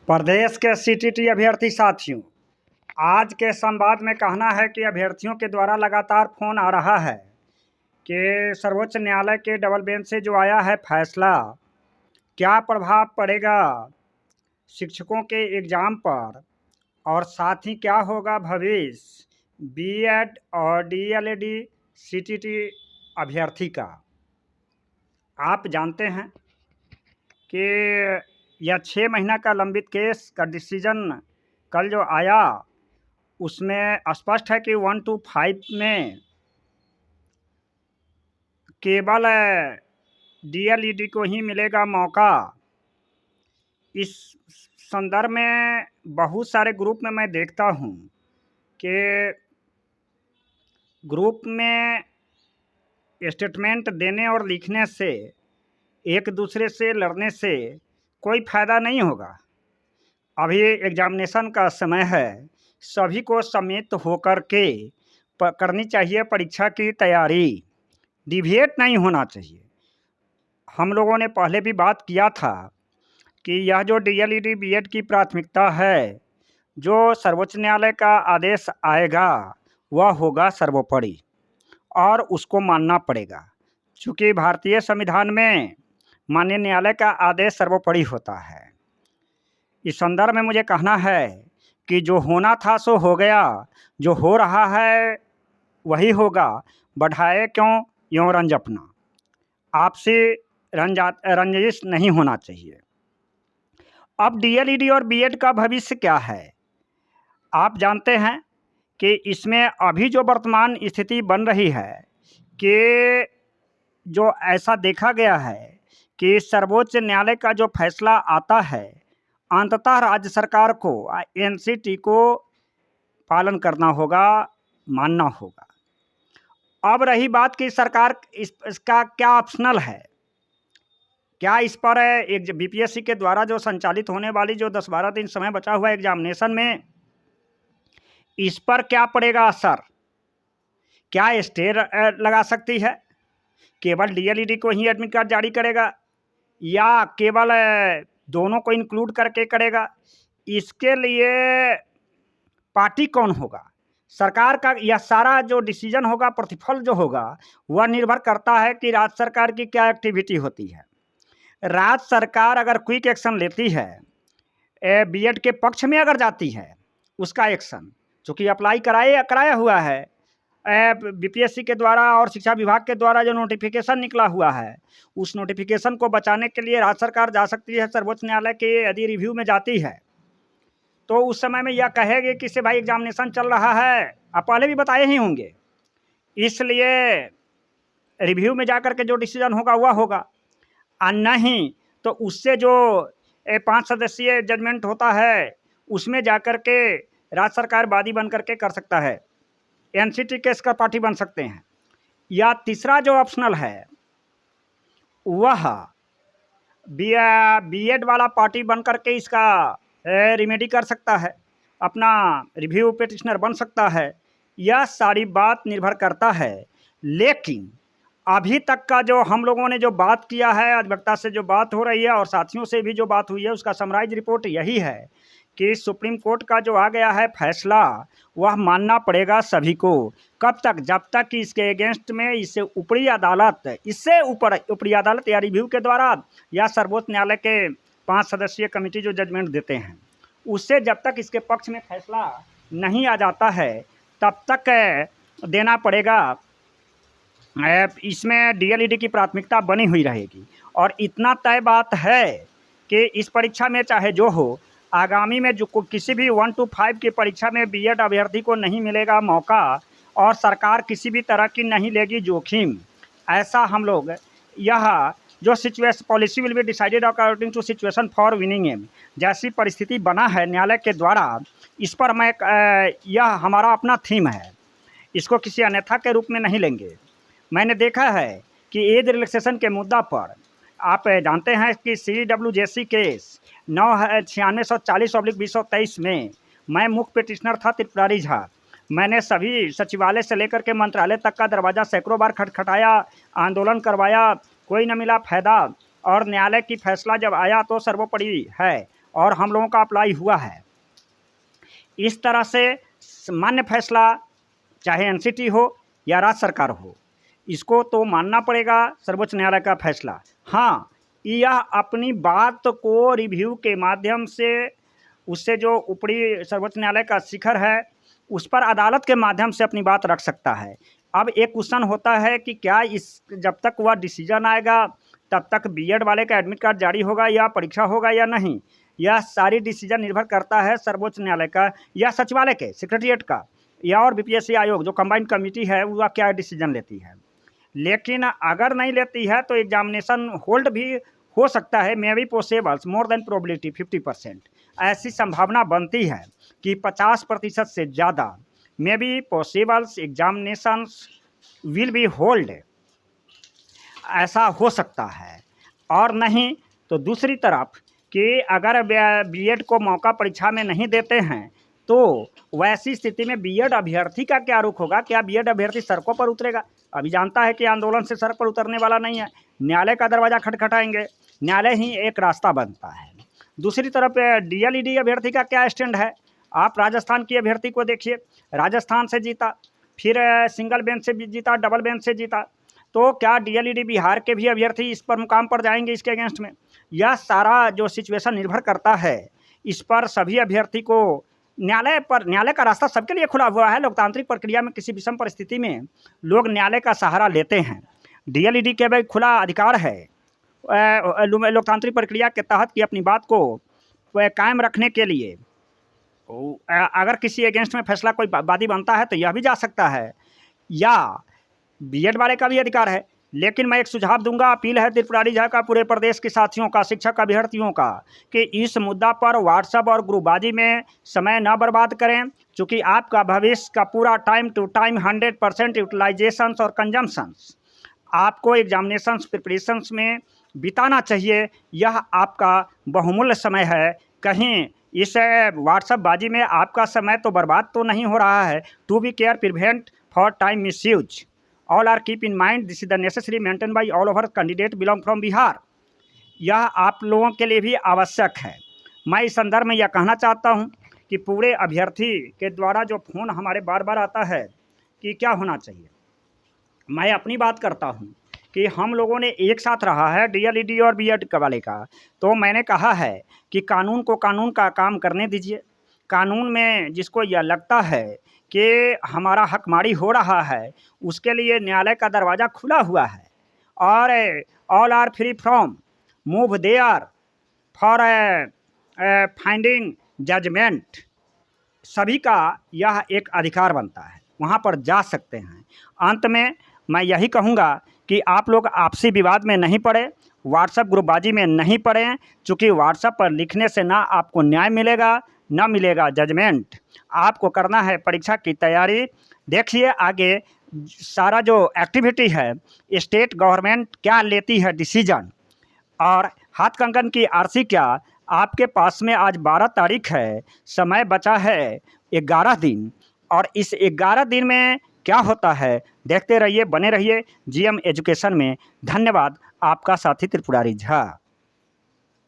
प्रदेश के सीटीटी अभ्यर्थी साथियों, आज के संवाद में कहना है कि अभ्यर्थियों के द्वारा लगातार फोन आ रहा है कि सर्वोच्च न्यायालय के डबल बेंच से जो आया है फैसला, क्या प्रभाव पड़ेगा शिक्षकों के एग्ज़ाम पर और साथ ही क्या होगा भविष्य बीएड और डीएलएडी सीटीटी अभ्यर्थी का। आप जानते हैं कि यह 6 महीना का लंबित केस का डिसीजन कल जो आया उसमें स्पष्ट है कि 1 to 5 में केवल डीएलईडी को ही मिलेगा मौका। इस संदर्भ में बहुत सारे ग्रुप में मैं देखता हूँ कि ग्रुप में स्टेटमेंट देने और लिखने से, एक दूसरे से लड़ने से कोई फ़ायदा नहीं होगा। अभी एग्जामिनेशन का समय है, सभी को सम्मिलित होकर के करनी चाहिए परीक्षा की तैयारी, डिविएट नहीं होना चाहिए। हम लोगों ने पहले भी बात किया था कि यह जो डीएलईडी बीएड की प्राथमिकता है, जो सर्वोच्च न्यायालय का आदेश आएगा वह होगा सर्वोपरि और उसको मानना पड़ेगा, क्योंकि भारतीय संविधान में माननीय न्यायालय का आदेश सर्वोपरि होता है। इस संदर्भ में मुझे कहना है कि जो होना था सो हो गया, जो हो रहा है वही होगा। बढ़ाए क्यों यूँ रंज अपना, आपसे रंजिश नहीं होना चाहिए। अब डीएलईडी और बीएड का भविष्य क्या है, आप जानते हैं कि इसमें अभी जो वर्तमान स्थिति बन रही है कि जो ऐसा देखा गया है कि सर्वोच्च न्यायालय का जो फैसला आता है, अंततः राज्य सरकार को एनसीटी को पालन करना होगा, मानना होगा। अब रही बात कि सरकार इसका क्या ऑप्शनल है, क्या इस पर एक बीपीएससी के द्वारा जो संचालित होने वाली जो 10-12 दिन समय बचा हुआ एग्जामिनेशन में, इस पर क्या पड़ेगा असर, क्या स्टे लगा सकती है, केवल डीएलईडी को ही एडमिट कार्ड जारी करेगा या केवल दोनों को इंक्लूड करके करेगा। इसके लिए पार्टी कौन होगा, सरकार का यह सारा जो डिसीजन होगा, प्रतिफल जो होगा वह निर्भर करता है कि राज्य सरकार की क्या एक्टिविटी होती है। राज्य सरकार अगर क्विक एक्शन लेती है, बीएड के पक्ष में अगर जाती है, उसका एक्शन चूँकि अप्लाई कराया हुआ है बीपीएससी के द्वारा और शिक्षा विभाग के द्वारा जो नोटिफिकेशन निकला हुआ है, उस नोटिफिकेशन को बचाने के लिए राज्य सरकार जा सकती है सर्वोच्च न्यायालय के यदि रिव्यू में जाती है तो उस समय में यह कहेगी कि से भाई एग्जामिनेशन चल रहा है, आप पहले भी बताए ही होंगे, इसलिए रिव्यू में जाकर के जो डिसीजन होगा वह होगा। और नहीं तो उससे जो 5 सदस्यीय जजमेंट होता है उसमें जाकर के राज्य सरकार वादी बन करके कर सकता है, एनसीटी केस का पार्टी बन सकते हैं। या तीसरा जो ऑप्शनल है वह बीएड वाला पार्टी बन करके इसका रिमेडी कर सकता है, अपना रिव्यू पिटिशनर बन सकता है। यह सारी बात निर्भर करता है, लेकिन अभी तक का जो हम लोगों ने जो बात किया है, अधिवक्ता से जो बात हो रही है और साथियों से भी जो बात हुई है, उसका समराइज रिपोर्ट यही है कि सुप्रीम कोर्ट का जो आ गया है फैसला वह मानना पड़ेगा सभी को। कब तक, जब तक कि इसके अगेंस्ट में इससे ऊपरी अदालत या रिव्यू के द्वारा या सर्वोच्च न्यायालय के 5 सदस्यीय कमेटी जो जजमेंट देते हैं, उससे जब तक इसके पक्ष में फैसला नहीं आ जाता है तब तक देना पड़ेगा। इसमें डीएलईडी की प्राथमिकता बनी हुई रहेगी। और इतना तय बात है कि इस परीक्षा में चाहे जो हो, आगामी में जो किसी भी 1 to 5 की परीक्षा में बीएड अभ्यर्थी को नहीं मिलेगा मौका और सरकार किसी भी तरह की नहीं लेगी जोखिम। ऐसा हम लोग यह जो situation policy will be decided according to situation for winning em, जैसी परिस्थिति बना है न्यायालय के द्वारा, इस पर मैं यह हमारा अपना थीम है, इसको किसी अन्यथा के रूप में नहीं लेंगे। मैंने देखा है कि एज रिलैक्सेशन के मुद्दा पर आप जानते हैं कि CWJC केस 9640/2023 में मैं मुख्य पिटिशनर था त्रिपुरारी झा। मैंने सभी सचिवालय से लेकर के मंत्रालय तक का दरवाज़ा सैकड़ों बार खटखटाया, आंदोलन करवाया, कोई न मिला फ़ायदा। और न्यायालय की फैसला जब आया तो सर्वोपरि है और हम लोगों का अप्लाई हुआ है। इस तरह से मान्य फैसला चाहे एनसीटी हो या राज्य सरकार हो, इसको तो मानना पड़ेगा सर्वोच्च न्यायालय का फैसला। हाँ, यह अपनी बात को रिव्यू के माध्यम से, उससे जो ऊपरी सर्वोच्च न्यायालय का शिखर है उस पर अदालत के माध्यम से अपनी बात रख सकता है। अब एक क्वेश्चन होता है कि क्या इस जब तक वह डिसीजन आएगा तब तक बीएड वाले का एडमिट कार्ड जारी होगा या परीक्षा होगा या नहीं। यह सारी डिसीजन निर्भर करता है सर्वोच्च न्यायालय का या सचिवालय के सेक्रेटरीट का या और बीपीएससी आयोग जो कंबाइंड कमेटी है वह क्या डिसीजन लेती है। लेकिन अगर नहीं लेती है तो एग्जामिनेशन होल्ड भी हो सकता है। May be possibles more than probability 50%, ऐसी संभावना बनती है कि 50% से ज़्यादा may be possibles examinations will be hold, ऐसा हो सकता है। और नहीं तो दूसरी तरफ कि अगर बीएड को मौका परीक्षा में नहीं देते हैं तो वैसी स्थिति में बीएड अभ्यर्थी का क्या रुख होगा। क्या बीएड अभ्यर्थी सड़कों पर उतरेगा? अभी जानता है कि आंदोलन से सड़क पर उतरने वाला नहीं है, न्यायालय का दरवाज़ा खटखटाएंगे, न्यायालय ही एक रास्ता बनता है। दूसरी तरफ डीएलईडी अभ्यर्थी का क्या स्टैंड है? आप राजस्थान की अभ्यर्थी को देखिए, राजस्थान से जीता, फिर सिंगल बेंच से भी जीता, डबल बेंच से जीता, तो क्या डीएलईडी बिहार के भी अभ्यर्थी इस पर मुकाम पर जाएंगे इसके अगेंस्ट में? यह सारा जो सिचुएशन निर्भर करता है इस पर सभी अभ्यर्थी को न्यायालय का रास्ता सबके लिए खुला हुआ है। लोकतांत्रिक प्रक्रिया में किसी विषम परिस्थिति में लोग न्यायालय का सहारा लेते हैं। डीएलईडी के भी खुला अधिकार है लोकतांत्रिक प्रक्रिया के तहत कि अपनी बात को कायम रखने के लिए अगर किसी अगेंस्ट में फैसला कोई वादी बनता है तो यह भी जा सकता है, या बीएड वाले का भी अधिकार है। लेकिन मैं एक सुझाव दूंगा, अपील है त्रिपुरारी झा का, पूरे प्रदेश के साथियों का, शिक्षक अभ्यर्थियों का, कि इस मुद्दा पर व्हाट्सएप और ग्रुपबाजी में समय न बर्बाद करें, क्योंकि आपका भविष्य का पूरा टाइम टू टाइम 100% यूटिलाइजेशंस और कंजम्पशंस आपको एग्जामिनेशंस प्रिपरेशंस में बिताना चाहिए। यह आपका बहुमूल्य समय है। कहीं इस व्हाट्सएप बाजी में आपका समय तो बर्बाद तो नहीं हो रहा है। To be care prevent for time misuse, all are keep in mind, this is the necessary maintain by all over candidate belong from Bihar. यह आप लोगों के लिए भी आवश्यक है। मैं इस संदर्भ में यह कहना चाहता हूं कि पूरे अभ्यर्थी के द्वारा जो फ़ोन हमारे बार बार आता है कि क्या होना चाहिए, मैं अपनी बात करता हूं कि हम लोगों ने एक साथ रहा है डीएलईडी और बीएड वाले का, तो मैंने कहा है कि कानून को कानून का काम करने दीजिए। कानून में जिसको यह लगता है कि हमारा हकमारी हो रहा है उसके लिए न्यायालय का दरवाज़ा खुला हुआ है, और all are free from move there for finding judgment. सभी का यह एक अधिकार बनता है, वहाँ पर जा सकते हैं। अंत में मैं यही कहूँगा कि आप लोग आपसी विवाद में नहीं पड़े, व्हाट्सएप ग्रुपबाजी में नहीं पड़े, चूँकि व्हाट्सएप पर लिखने से ना आपको न्याय मिलेगा ना मिलेगा जजमेंट। आपको करना है परीक्षा की तैयारी। देखिए आगे सारा जो एक्टिविटी है, स्टेट गवर्नमेंट क्या लेती है डिसीजन, और हाथ कंकन की आरसी क्या। आपके पास में आज 12 तारीख है, समय बचा है 11 दिन, और इस 11 दिन में क्या होता है देखते रहिए, बने रहिए जीएम एजुकेशन में। धन्यवाद, आपका साथी त्रिपुरारी झा।